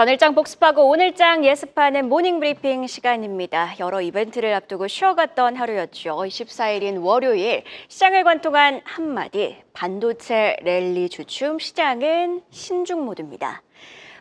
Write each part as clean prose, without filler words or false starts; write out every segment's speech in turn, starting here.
전일장 복습하고 오늘장 예습하는 모닝 브리핑 시간입니다. 여러 이벤트를 앞두고 쉬어갔던 하루였죠. 24일인 월요일 시장을 관통한 한마디 반도체 랠리 주춤 시장은 신중 모드입니다.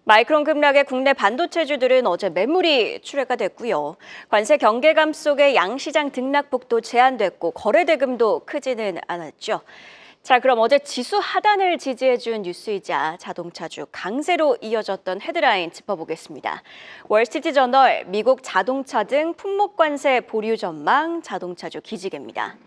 마이크론 급락에 국내 반도체주들은 어제 매물이 출회가 됐고요. 관세 경계감 속에 양시장 등락폭도 제한됐고 거래 대금도 크지는 않았죠. 자, 그럼 어제 지수 하단을 지지해준 뉴스이자 자동차주 강세로 이어졌던 헤드라인 짚어보겠습니다. 월스트리트저널, 미국 자동차 등 품목 관세 보류 전망, 자동차주 기지개입니다.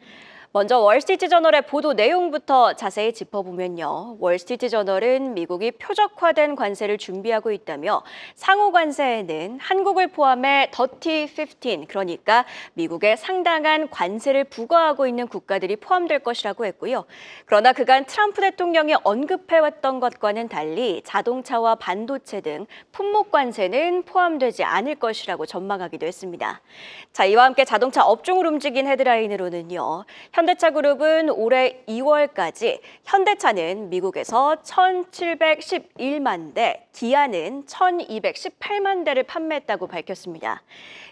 먼저 월스트리트저널의 보도 내용부터 자세히 짚어보면요. 월스트리트저널은 미국이 표적화된 관세를 준비하고 있다며 상호 관세에는 한국을 포함해 더티 15, 그러니까 미국에 상당한 관세를 부과하고 있는 국가들이 포함될 것이라고 했고요. 그러나 그간 트럼프 대통령이 언급해왔던 것과는 달리 자동차와 반도체 등 품목 관세는 포함되지 않을 것이라고 전망하기도 했습니다. 자, 이와 함께 자동차 업종을 움직인 헤드라인으로는요. 현대차 그룹은 올해 2월까지 현대차는 미국에서 1,711만 대, 기아는 1,218만 대를 판매했다고 밝혔습니다.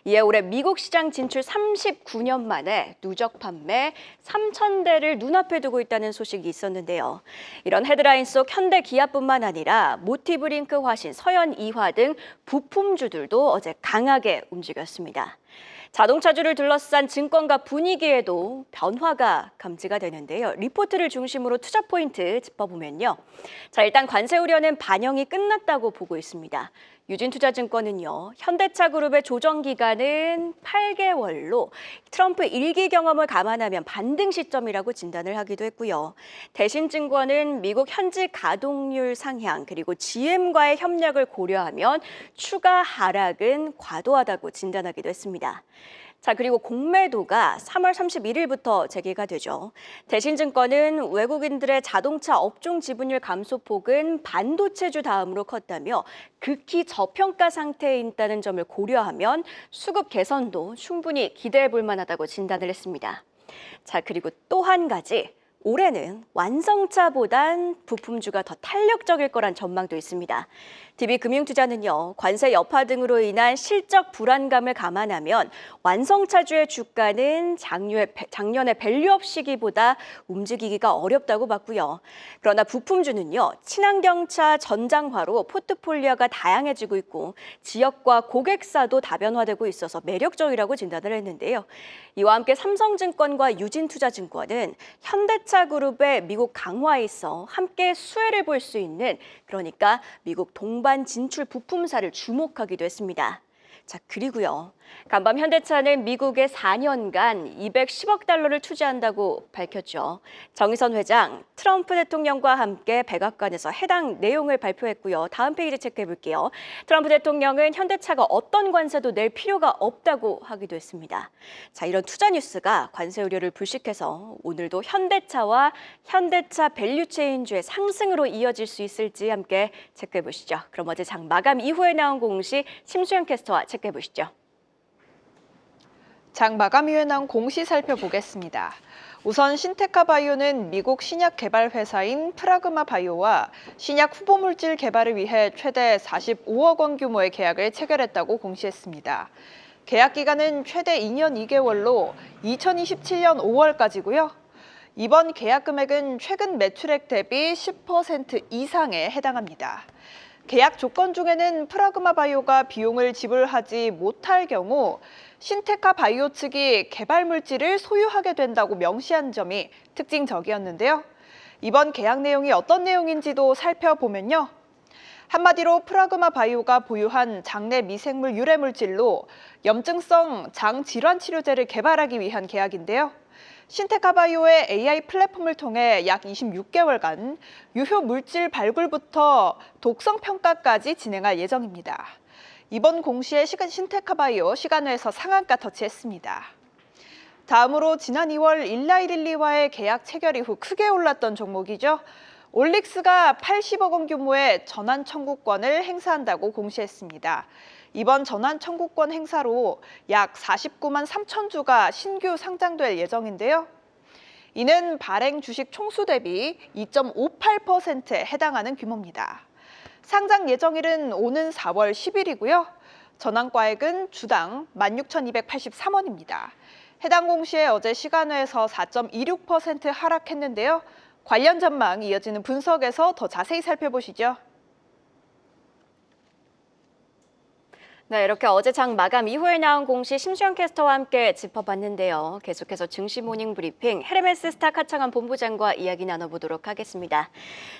이에 올해 미국 시장 진출 39년 만에 누적 판매 3,000대를 눈앞에 두고 있다는 소식이 있었는데요. 이런 헤드라인 속 현대 기아뿐만 아니라 모티브링크 화신, 서현 이화 등 부품주들도 어제 강하게 움직였습니다. 자동차주를 둘러싼 증권가 분위기에도 변화가 감지가 되는데요. 리포트를 중심으로 투자 포인트 짚어보면요. 자, 일단 관세 우려는 반영이 끝났다고 보고 있습니다. 유진투자증권은요. 현대차 그룹의 조정 기간은 8개월로 트럼프 1기 경험을 감안하면 반등 시점이라고 진단을 하기도 했고요. 대신증권은 미국 현지 가동률 상향 그리고 GM과의 협력을 고려하면 추가 하락은 과도하다고 진단하기도 했습니다. 자, 그리고 공매도가 3월 31일부터 재개가 되죠. 대신증권은 외국인들의 자동차 업종 지분율 감소폭은 반도체주 다음으로 컸다며 극히 저평가 상태에 있다는 점을 고려하면 수급 개선도 충분히 기대해 볼 만하다고 진단을 했습니다. 자, 그리고 또 한 가지. 올해는 완성차보단 부품주가 더 탄력적일 거란 전망도 있습니다. DB금융투자는요, 관세 여파 등으로 인한 실적 불안감을 감안하면 완성차주의 주가는 작년의 밸류업 시기보다 움직이기가 어렵다고 봤고요. 그러나 부품주는요, 친환경차 전장화로 포트폴리오가 다양해지고 있고 지역과 고객사도 다변화되고 있어서 매력적이라고 진단을 했는데요. 이와 함께 삼성증권과 유진투자증권은 현대차 그룹의 미국 강화에 있어 함께 수혜를 볼 수 있는, 그러니까 미국 동반 진출 부품사를 주목하기도 했습니다. 자, 그리고요. 간밤 현대차는 미국에 4년간 210억 달러를 투자한다고 밝혔죠. 정의선 회장, 트럼프 대통령과 함께 백악관에서 해당 내용을 발표했고요. 다음 페이지 체크해 볼게요. 트럼프 대통령은 현대차가 어떤 관세도 낼 필요가 없다고 하기도 했습니다. 자, 이런 투자 뉴스가 관세 우려를 불식해서 오늘도 현대차와 현대차 밸류체인주의 상승으로 이어질 수 있을지 함께 체크해 보시죠. 그럼 어제 장 마감 이후에 나온 공시 심수영 캐스터와 체크해 보시죠. 장 마감 이후에 나온 공시 살펴보겠습니다. 우선 신테카 바이오는 미국 신약 개발 회사인 프라그마 바이오와 신약 후보 물질 개발을 위해 최대 45억 원 규모의 계약을 체결했다고 공시했습니다. 계약 기간은 최대 2년 2개월로 2027년 5월까지고요. 이번 계약 금액은 최근 매출액 대비 10% 이상에 해당합니다. 계약 조건 중에는 프라그마 바이오가 비용을 지불하지 못할 경우 신테카 바이오 측이 개발 물질을 소유하게 된다고 명시한 점이 특징적이었는데요. 이번 계약 내용이 어떤 내용인지도 살펴보면요. 한마디로 프라그마 바이오가 보유한 장내 미생물 유래 물질로 염증성 장 질환 치료제를 개발하기 위한 계약인데요. 신테카 바이오의 AI 플랫폼을 통해 약 26개월간 유효 물질 발굴부터 독성 평가까지 진행할 예정입니다. 이번 공시에 신테카 바이오 시간외에서 상한가 터치했습니다. 다음으로 지난 2월 일라이릴리와의 계약 체결 이후 크게 올랐던 종목이죠. 올릭스가 80억 원 규모의 전환 청구권을 행사한다고 공시했습니다. 이번 전환 청구권 행사로 약 49만 3천 주가 신규 상장될 예정인데요. 이는 발행 주식 총수 대비 2.58%에 해당하는 규모입니다. 상장 예정일은 오는 4월 10일이고요. 전환가액은 주당 16,283원입니다. 해당 공시에 어제 시간외에서 4.26% 하락했는데요. 관련 전망 이어지는 분석에서 더 자세히 살펴보시죠. 네, 이렇게 어제 장 마감 이후에 나온 공시 심수영 캐스터와 함께 짚어봤는데요. 계속해서 증시 모닝 브리핑 헤르메스 스타카창한 본부장과 이야기 나눠보도록 하겠습니다.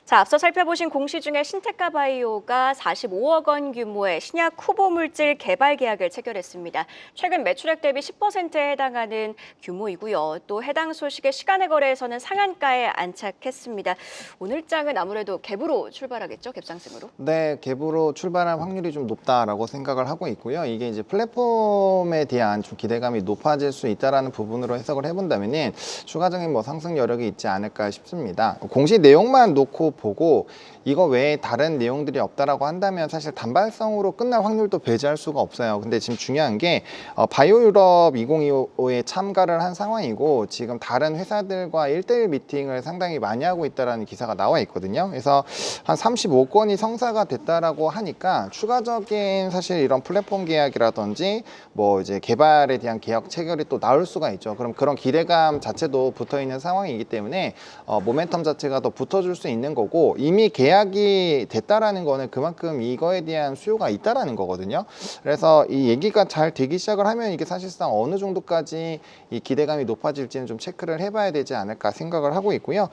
자, 앞서 살펴보신 공시 중에 신테카 바이오가 45억 원 규모의 신약 후보 물질 개발 계약을 체결했습니다. 최근 매출액 대비 10%에 해당하는 규모이고요. 또 해당 소식에 시간의 거래에서는 상한가에 안착했습니다. 오늘 장은 아무래도 갭으로 출발하겠죠, 갭상승으로? 네, 갭으로 출발할 확률이 좀 높다라고 생각을 하고 있고요. 이게 이제 플랫폼에 대한 좀 기대감이 높아질 수 있다라는 부분으로 해석을 해본다면은 추가적인 뭐 상승 여력이 있지 않을까 싶습니다. 공시 내용만 놓고 보고 이거 외에 다른 내용들이 없다라고 한다면 사실 단발성으로 끝날 확률도 배제할 수가 없어요. 근데 지금 중요한 게 바이오 유럽 2025에 참가를 한 상황이고 지금 다른 회사들과 1대1 미팅을 상당히 많이 하고 있다라는 기사가 나와 있거든요. 그래서 한 35건이 성사가 됐다라고 하니까 추가적인 사실 이런 플랫폼 계약이라든지 뭐 이제 개발에 대한 계약 체결이 또 나올 수가 있죠. 그럼 그런 기대감 자체도 붙어 있는 상황이기 때문에 모멘텀 자체가 더 붙어줄 수 있는 거고 이미 계약이 됐다라는 거는 그만큼 이거에 대한 수요가 있다라는 거거든요. 그래서 이 얘기가 잘 되기 시작을 하면 이게 사실상 어느 정도까지 이 기대감이 높아질지는 좀 체크를 해봐야 되지 않을까 생각을 하고 있고요.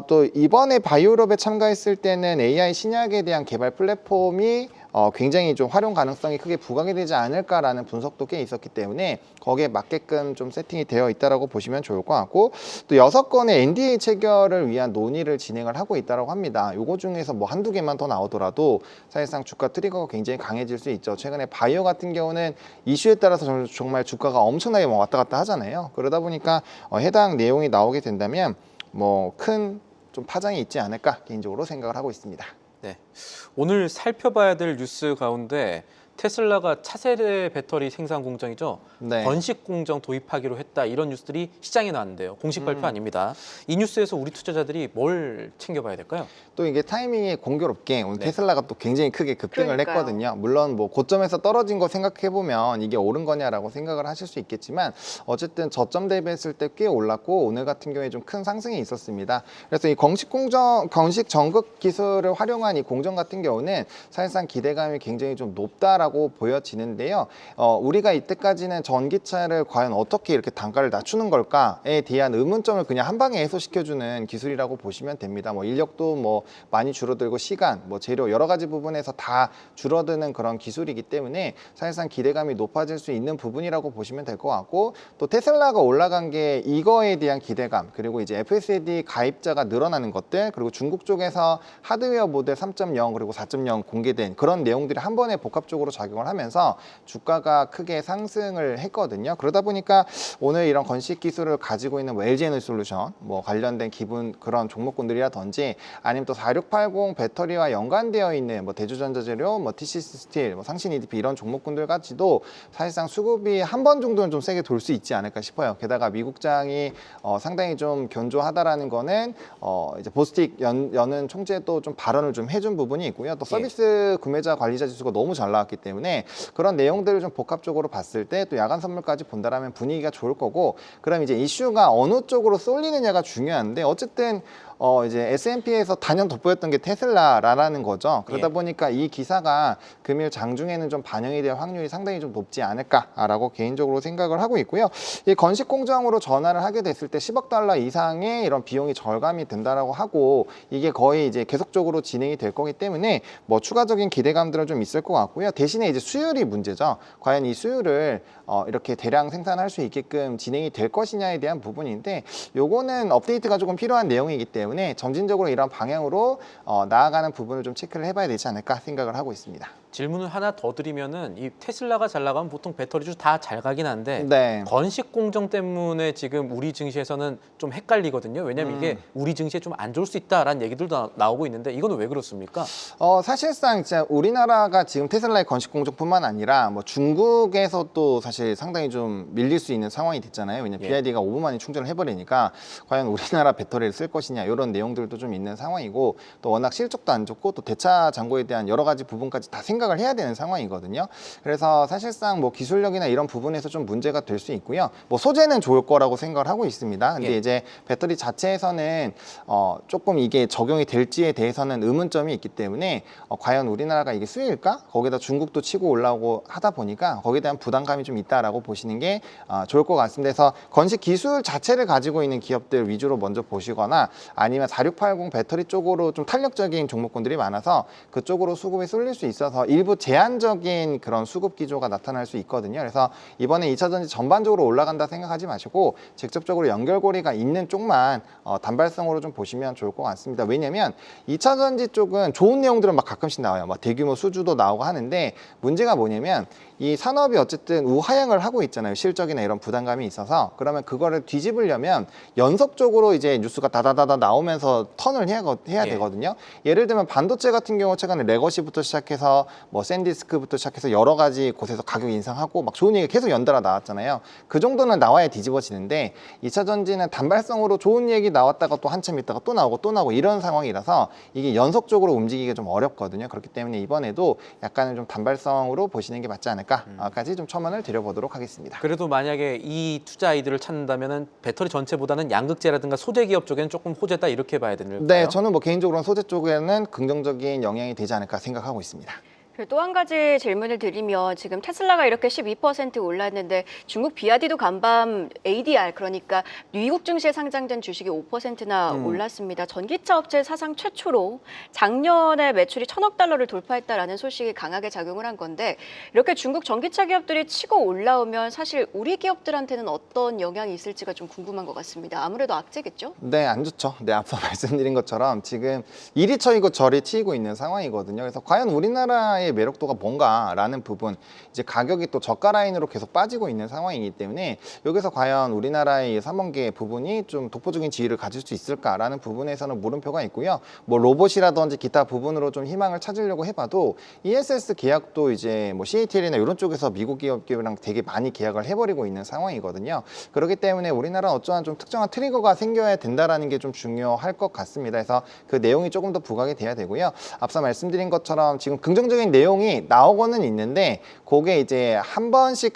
또 이번에 바이오럽에 참가했을 때는 AI 신약에 대한 개발 플랫폼이 굉장히 좀 활용 가능성이 크게 부각이 되지 않을까라는 분석도 꽤 있었기 때문에 거기에 맞게끔 좀 세팅이 되어 있다라고 보시면 좋을 것 같고 또 6건의 NDA 체결을 위한 논의를 진행을 하고 있다라고 합니다. 요거 중에서 뭐 한두 개만 더 나오더라도 사실상 주가 트리거가 굉장히 강해질 수 있죠. 최근에 바이오 같은 경우는 이슈에 따라서 정말 주가가 엄청나게 뭐 왔다 갔다 하잖아요. 그러다 보니까 해당 내용이 나오게 된다면 뭐 큰 좀 파장이 있지 않을까 개인적으로 생각을 하고 있습니다. 네, 오늘 살펴봐야 될 뉴스 가운데 테슬라가 차세대 배터리 생산 공장이죠. 네. 번식 공정 도입하기로 했다. 이런 뉴스들이 시장에 나왔는데요. 공식 발표 아닙니다. 이 뉴스에서 우리 투자자들이 뭘 챙겨봐야 될까요? 또 이게 타이밍이 공교롭게 오늘 네. 테슬라가 또 굉장히 크게 급등을 그러니까요. 했거든요. 물론 뭐 고점에서 떨어진 거 생각해보면 이게 오른 거냐라고 생각을 하실 수 있겠지만 어쨌든 저점 대비했을 때 꽤 올랐고 오늘 같은 경우에 좀 큰 상승이 있었습니다. 그래서 이 건식 전극 기술을 활용한 이 공정 같은 경우는 사실상 기대감이 굉장히 좀 높다라고 보여지는데요. 우리가 이때까지는 전기차를 과연 어떻게 이렇게 단가를 낮추는 걸까에 대한 의문점을 그냥 한 방에 해소시켜주는 기술이라고 보시면 됩니다. 뭐 인력도 뭐 많이 줄어들고 시간, 뭐 재료 여러 가지 부분에서 다 줄어드는 그런 기술이기 때문에 사실상 기대감이 높아질 수 있는 부분이라고 보시면 될 것 같고 또 테슬라가 올라간 게 이거에 대한 기대감 그리고 이제 FSD 가입자가 늘어나는 것들 그리고 중국 쪽에서 하드웨어 모델 3.0 그리고 4.0 공개된 그런 내용들이 한 번에 복합적으로 작용을 하면서 주가가 크게 상승을 했거든요. 그러다 보니까 오늘 이런 건식 기술을 가지고 있는 뭐 LG에너지솔루션 뭐 관련된 그런 종목군들이라든지 아니면 또 4680 배터리와 연관되어 있는 뭐 대주전자재료, 뭐 TCC 스틸, 뭐 상신 EDP 이런 종목군들 같이도 사실상 수급이 한 번 정도는 좀 세게 돌 수 있지 않을까 싶어요. 게다가 미국장이 상당히 좀 견조하다라는 거는 이제 보스틱 여는 총재도 좀 발언을 좀 해준 부분이 있고요. 또 서비스 구매자 관리자 지수가 너무 잘 나왔기 때문에 그런 내용들을 좀 복합적으로 봤을 때 또 야간 선물까지 본다라면 분위기가 좋을 거고 그럼 이제 이슈가 어느 쪽으로 쏠리느냐가 중요한데 어쨌든 이제 S&P에서 단연 돋보였던 게 테슬라라는 거죠. 그러다 보니까 이 기사가 금일 장중에는 좀 반영이 될 확률이 상당히 좀 높지 않을까라고 개인적으로 생각을 하고 있고요. 이 건식 공장으로 전환을 하게 됐을 때 10억 달러 이상의 이런 비용이 절감이 된다라고 하고 이게 거의 이제 계속적으로 진행이 될 거기 때문에 뭐 추가적인 기대감들은 좀 있을 것 같고요. 대신에 이제 수율이 문제죠. 과연 이 수율을 이렇게 대량 생산할 수 있게끔 진행이 될 것이냐에 대한 부분인데 요거는 업데이트가 조금 필요한 내용이기 때문에 점진적으로 이런 방향으로 나아가는 부분을 좀 체크를 해봐야 되지 않을까 생각을 하고 있습니다. 질문을 하나 더 드리면은 이 테슬라가 잘 나가면 보통 배터리주 다 잘 가긴 한데 네. 건식 공정 때문에 지금 우리 증시에서는 좀 헷갈리거든요. 왜냐하면 이게 우리 증시에 좀 안 좋을 수 있다라는 얘기들도 나오고 있는데 이거는 왜 그렇습니까? 사실상 진짜 우리나라가 지금 테슬라의 건식 공정뿐만 아니라 뭐 중국에서도 사실 상당히 좀 밀릴 수 있는 상황이 됐잖아요. 왜냐면 예. BYD가 5분 만에 충전을 해버리니까 과연 우리나라 배터리를 쓸 것이냐 이런 내용들도 좀 있는 상황이고 또 워낙 실적도 안 좋고 또 대차 잔고에 대한 여러 가지 부분까지 다 생각을 해야 되는 상황이거든요. 그래서 사실상 뭐 기술력이나 이런 부분에서 좀 문제가 될 수 있고요. 뭐 소재는 좋을 거라고 생각을 하고 있습니다. 근데 예. 이제 배터리 자체에서는 조금 이게 적용이 될지에 대해서는 의문점이 있기 때문에 과연 우리나라가 이게 수혜일까? 거기다 중국도 치고 올라오고 하다 보니까 거기에 대한 부담감이 좀 있다라고 보시는 게 좋을 것 같습니다. 그래서 건식 기술 자체를 가지고 있는 기업들 위주로 먼저 보시거나 아니면 4680 배터리 쪽으로 좀 탄력적인 종목군들이 많아서 그쪽으로 수급이 쏠릴 수 있어서 일부 제한적인 그런 수급 기조가 나타날 수 있거든요. 그래서 이번에 2차 전지 전반적으로 올라간다 생각하지 마시고 직접적으로 연결고리가 있는 쪽만 단발성으로 좀 보시면 좋을 것 같습니다. 왜냐면 2차 전지 쪽은 좋은 내용들은 막 가끔씩 나와요. 막 대규모 수주도 나오고 하는데 문제가 뭐냐면 이 산업이 어쨌든 우하향을 하고 있잖아요. 실적이나 이런 부담감이 있어서 그러면 그거를 뒤집으려면 연속적으로 이제 뉴스가 다다다다 나오면서 턴을 해야 예. 되거든요. 예를 들면 반도체 같은 경우 최근에 레거시부터 시작해서 뭐 샌디스크부터 시작해서 여러 가지 곳에서 가격 인상하고 막 좋은 얘기 계속 연달아 나왔잖아요. 그 정도는 나와야 뒤집어지는데 2차 전지는 단발성으로 좋은 얘기 나왔다가 또 한참 있다가 또 나오고 이런 상황이라서 이게 연속적으로 움직이기가 좀 어렵거든요. 그렇기 때문에 이번에도 약간은 좀 단발성으로 보시는 게 맞지 않을까까지 좀 첨언을 드려보도록 하겠습니다. 그래도 만약에 이 투자 아이디를 찾는다면은 배터리 전체보다는 양극재라든가 소재 기업 쪽에는 조금 호재다 이렇게 봐야 되는가요? 네, 저는 뭐 개인적으로는 소재 쪽에는 긍정적인 영향이 되지 않을까 생각하고 있습니다. 또 한 가지 질문을 드리면 지금 테슬라가 이렇게 12% 올랐는데 중국 BYD도 간밤 ADR 그러니까 미국 증시에 상장된 주식이 5%나 올랐습니다. 전기차 업체 사상 최초로 작년에 매출이 1,000억 달러를 돌파했다라는 소식이 강하게 작용을 한 건데 이렇게 중국 전기차 기업들이 치고 올라오면 사실 우리 기업들한테는 어떤 영향이 있을지가 좀 궁금한 것 같습니다. 아무래도 악재겠죠? 네, 안 좋죠. 네, 앞서 말씀드린 것처럼 지금 이리 쳐이고 저리 치이고 있는 상황이거든요. 그래서 과연 우리나라의 매력도가 뭔가라는 부분, 이제 가격이 또 저가 라인으로 계속 빠지고 있는 상황이기 때문에 여기서 과연 우리나라의 3원계 부분이 좀 독보적인 지위를 가질 수 있을까라는 부분에서는 물음표가 있고요. 뭐 로봇이라든지 기타 부분으로 좀 희망을 찾으려고 해봐도 ESS 계약도 이제 뭐 CATL이나 이런 쪽에서 미국 기업이랑 되게 많이 계약을 해버리고 있는 상황이거든요. 그렇기 때문에 우리나라는 어떠한 좀 특정한 트리거가 생겨야 된다라는 게 좀 중요할 것 같습니다. 그래서 그 내용이 조금 더 부각이 돼야 되고요. 앞서 말씀드린 것처럼 지금 긍정적인 내용이 나오고는 있는데 그게 이제 한 번씩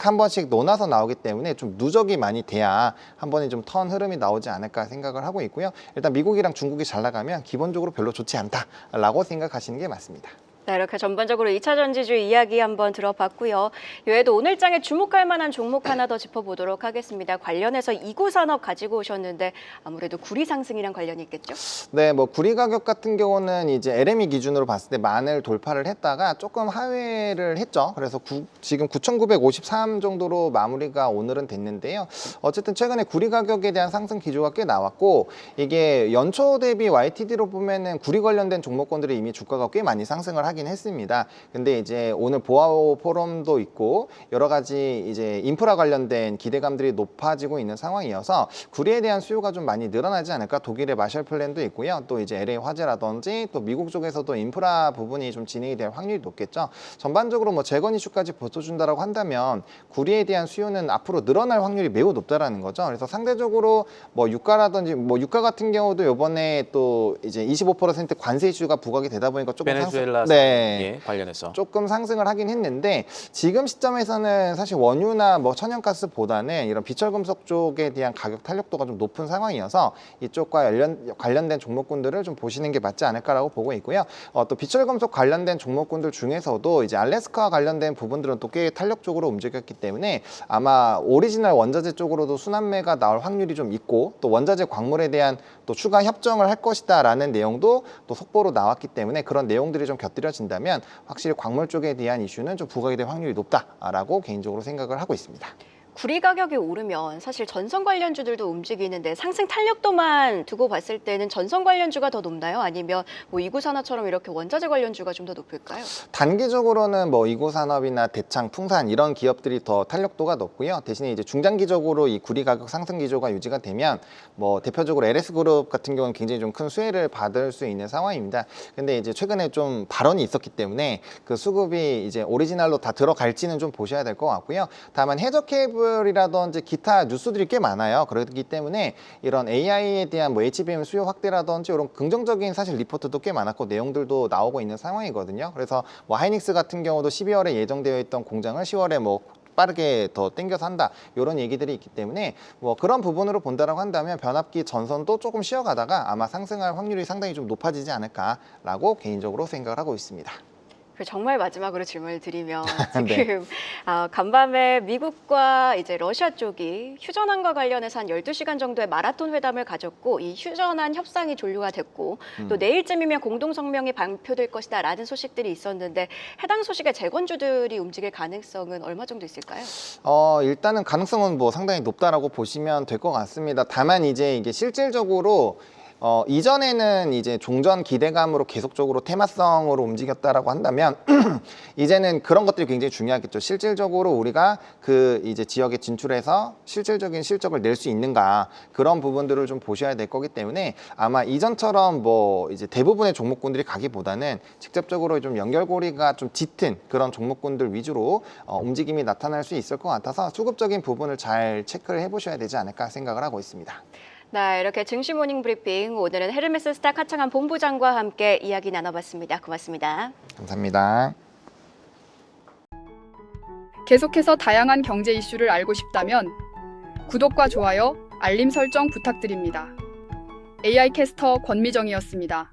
논아서 나오기 때문에 좀 누적이 많이 돼야 한 번에 좀 턴 흐름이 나오지 않을까 생각을 하고 있고요. 일단 미국이랑 중국이 잘 나가면 기본적으로 별로 좋지 않다라고 생각하시는 게 맞습니다. 네, 이렇게 전반적으로 2차 전지주 이야기 한번 들어봤고요. 이외에도 오늘 장에 주목할 만한 종목 하나 더 짚어보도록 하겠습니다. 관련해서 이구산업 가지고 오셨는데 아무래도 구리 상승이랑 관련이 있겠죠? 네, 뭐 구리 가격 같은 경우는 이제 LME 기준으로 봤을 때 만을 돌파를 했다가 조금 하회를 했죠. 그래서 지금 9,953 정도로 마무리가 오늘은 됐는데요. 어쨌든 최근에 구리 가격에 대한 상승 기조가 꽤 나왔고 이게 연초 대비 YTD로 보면은 구리 관련된 종목군들이 이미 주가가 꽤 많이 상승을 하긴 했습니다. 근데 이제 오늘 보아오 포럼도 있고 여러 가지 이제 인프라 관련된 기대감들이 높아지고 있는 상황이어서 구리에 대한 수요가 좀 많이 늘어나지 않을까. 독일의 마셜 플랜도 있고요. 또 이제 LA 화재라든지 또 미국 쪽에서도 인프라 부분이 좀 진행이 될 확률이 높겠죠. 전반적으로 뭐 재건 이슈까지 버텨준다라고 한다면 구리에 대한 수요는 앞으로 늘어날 확률이 매우 높다라는 거죠. 그래서 상대적으로 뭐 유가라든지 뭐 유가 같은 경우도 이번에 또 이제 25% 관세 이슈가 부각이 되다 보니까 조금 베네수엘라 예, 관련해서 조금 상승을 하긴 했는데 지금 시점에서는 사실 원유나 뭐 천연가스보다는 이런 비철금속 쪽에 대한 가격 탄력도가 좀 높은 상황이어서 이쪽과 관련된 종목군들을 좀 보시는 게 맞지 않을까라고 보고 있고요. 또 비철금속 관련된 종목군들 중에서도 이제 알래스카와 관련된 부분들은 또 꽤 탄력적으로 움직였기 때문에 아마 오리지널 원자재 쪽으로도 순환매가 나올 확률이 좀 있고 또 원자재 광물에 대한 또 추가 협정을 할 것이다라는 내용도 또 속보로 나왔기 때문에 그런 내용들이 좀 곁들여진다면 확실히 광물 쪽에 대한 이슈는 좀 부각이 될 확률이 높다라고 개인적으로 생각을 하고 있습니다. 구리 가격이 오르면 사실 전선 관련주들도 움직이는데 상승 탄력도만 두고 봤을 때는 전선 관련주가 더 높나요? 아니면 뭐 이구산업처럼 이렇게 원자재 관련주가 좀 더 높을까요? 단기적으로는 뭐 이고산업이나 대창, 풍산 이런 기업들이 더 탄력도가 높고요. 대신에 이제 중장기적으로 이 구리 가격 상승 기조가 유지가 되면 뭐 대표적으로 LS그룹 같은 경우는 굉장히 좀 큰 수혜를 받을 수 있는 상황입니다. 근데 이제 최근에 좀 발언이 있었기 때문에 그 수급이 이제 오리지널로 다 들어갈지는 좀 보셔야 될 것 같고요. 다만 해저 케이블이라든지 기타 뉴스들이 꽤 많아요. 그렇기 때문에 이런 AI에 대한 뭐 HBM 수요 확대라든지 이런 긍정적인 사실 리포트도 꽤 많았고 내용들도 나오고 있는 상황이거든요. 그래서 뭐 하이닉스 같은 경우도 12월에 예정되어 있던 공장을 10월에 뭐 빠르게 더 땡겨서 한다 이런 얘기들이 있기 때문에 뭐 그런 부분으로 본다라고 한다면 변압기 전선도 조금 쉬어가다가 아마 상승할 확률이 상당히 좀 높아지지 않을까라고 개인적으로 생각을 하고 있습니다. 정말 마지막으로 질문을 드리면 네. 지금 간밤에 미국과 이제 러시아 쪽이 휴전안과 관련해서 한 12시간 정도의 마라톤 회담을 가졌고 이 휴전안 협상이 종료가 됐고 또 내일쯤이면 공동성명이 발표될 것이다라는 소식들이 있었는데 해당 소식에 재건주들이 움직일 가능성은 얼마 정도 있을까요? 일단은 가능성은 뭐 상당히 높다라고 보시면 될 것 같습니다. 다만 이제 이게 실질적으로 이전에는 이제 종전 기대감으로 계속적으로 테마성으로 움직였다라고 한다면 이제는 그런 것들이 굉장히 중요하겠죠. 실질적으로 우리가 그 이제 지역에 진출해서 실질적인 실적을 낼 수 있는가 그런 부분들을 좀 보셔야 될 거기 때문에 아마 이전처럼 뭐 이제 대부분의 종목군들이 가기보다는 직접적으로 좀 연결고리가 좀 짙은 그런 종목군들 위주로 움직임이 나타날 수 있을 것 같아서 수급적인 부분을 잘 체크를 해보셔야 되지 않을까 생각을 하고 있습니다. 네, 이렇게 증시 모닝 브리핑 오늘은 헤르메스 스탁 하창한 본부장과 함께 이야기 나눠봤습니다. 고맙습니다. 감사합니다. 계속해서 다양한 경제 이슈를 알고 싶다면 구독과 좋아요, 알림 설정 부탁드립니다. AI 캐스터 권미정이었습니다.